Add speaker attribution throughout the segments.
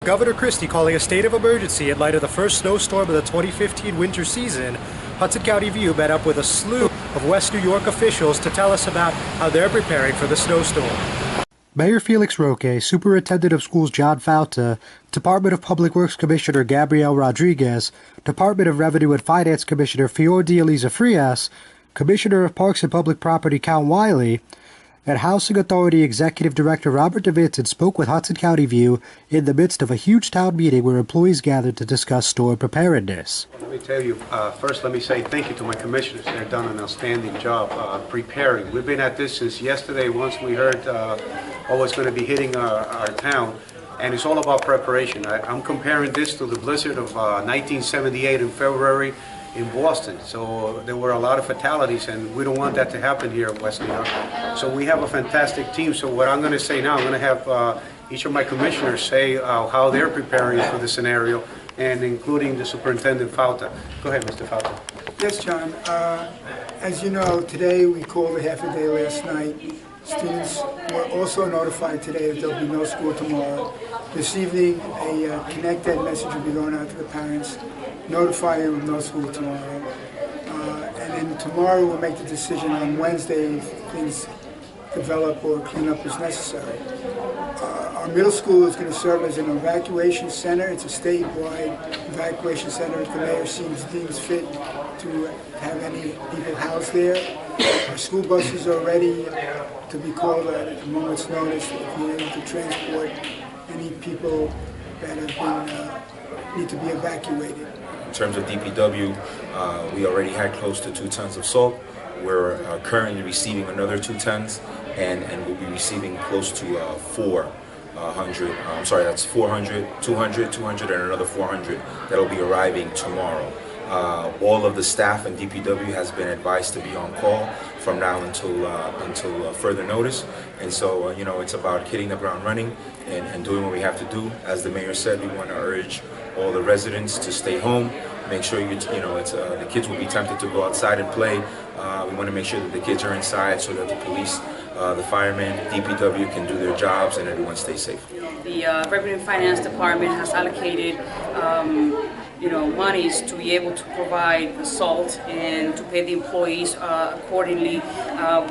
Speaker 1: Governor Christie calling a state of emergency in light of the first snowstorm of the 2015 winter season. Hudson County View met up with a slew of West New York officials to tell us about how they're preparing for the snowstorm. Mayor Felix Roque, Superintendent of Schools John Fauta, Department of Public Works Commissioner Gabriel Rodriguez, Department of Revenue and Finance Commissioner Fior de Eliza Frias, Commissioner of Parks and Public Property Count Wiley, and Housing Authority Executive Director Robert DiVincent spoke with Hudson County View in the midst of a huge town meeting where employees gathered to discuss storm preparedness.
Speaker 2: Let me tell you, first let me say thank you to my commissioners. They've done an outstanding job preparing. We've been at this since yesterday once we heard what was going to be hitting our town, and it's all about preparation. I'm comparing this to the blizzard of 1978 in February in Boston. So there were a lot of fatalities, and we don't want that to happen here in West New York. So we have a fantastic team. So what I'm going to say now, I'm going to have each of my commissioners say how they're preparing for the scenario, and including the Superintendent Fauta. Go ahead, Mr. Fauta.
Speaker 3: Yes, John. As you know, today we called a half a day last night. Students were also notified today that there'll be no school tomorrow. This evening, a Connect Ed message will be going out to the parents, notifying them of no school tomorrow. And then tomorrow we'll make the decision on Wednesday if things develop or clean up as necessary. Our middle school is going to serve as an evacuation center. It's a statewide evacuation center. The mayor deems fit to have any people housed there. Our school buses are ready to be called at a moment's notice if we're able to transport any people that have been need to be evacuated.
Speaker 4: In terms of DPW, we already had close to 2 tons of salt. We're currently receiving another 2 tons, and we'll be receiving close to 400. That's 400, 200, 200, and another 400 that'll be arriving tomorrow. All of the staff and DPW has been advised to be on call from now until further notice, and so it's about hitting the ground running and doing what we have to do. As the mayor said, we want to urge all the residents to stay home. Make sure the kids will be tempted to go outside and play. We want to make sure that the kids are inside so that the police, the firemen, DPW can do their jobs and everyone stays safe.
Speaker 5: The Revenue and Finance Department has allocated monies to be able to provide the salt and to pay the employees accordingly.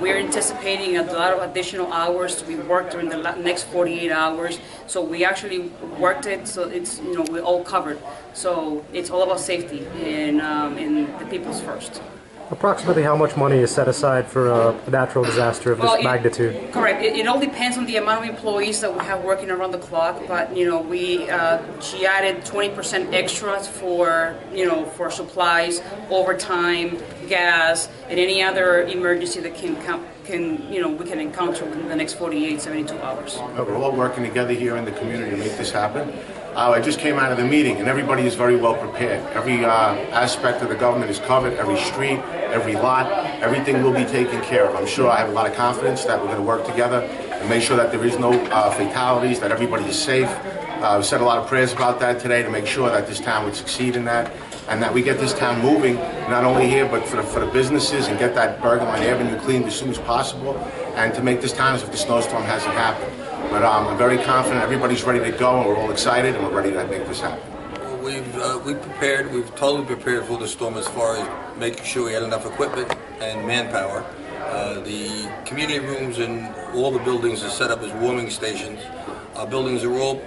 Speaker 5: We're anticipating a lot of additional hours to be worked during the next 48 hours. So we actually worked it so it's we're all covered. So it's all about safety and the people's first.
Speaker 1: Approximately how much money is set aside for a natural disaster of this magnitude?
Speaker 5: Correct. It all depends on the amount of employees that we have working around the clock. But she added 20% extras for supplies, overtime, gas, and any other emergency that we can encounter within the next 48, 72 hours.
Speaker 6: We're all working together here in the community to make this happen. I just came out of the meeting, and everybody is very well prepared. Every aspect of the government is covered, every street, every lot, everything will be taken care of. I'm sure I have a lot of confidence that we're going to work together and make sure that there is no fatalities, that everybody is safe. I've said a lot of prayers about that today to make sure that this town would succeed in that, and that we get this town moving, not only here, but for the businesses, and get that Bergamot Avenue cleaned as soon as possible, and to make this town as if the snowstorm hasn't happened. But I'm very confident everybody's ready to go, and we're all excited, and we're ready to make this happen.
Speaker 7: We've totally prepared for the storm as far as making sure we had enough equipment and manpower. The community rooms in all the buildings are set up as warming stations. Our buildings are all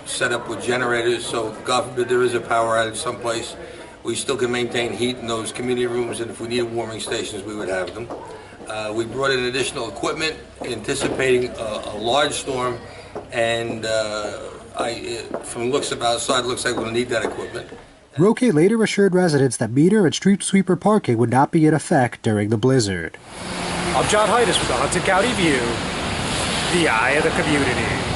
Speaker 7: set up with generators, so God forbid there is a power outage someplace, we still can maintain heat in those community rooms, and if we need warming stations, we would have them. We brought in additional equipment, anticipating a large storm, and from looks of outside, it looks like we'll need that equipment.
Speaker 1: Roque later assured residents that meter and street sweeper parking would not be in effect during the blizzard. I'm John Heides with the Hudson County View, the eye of the community.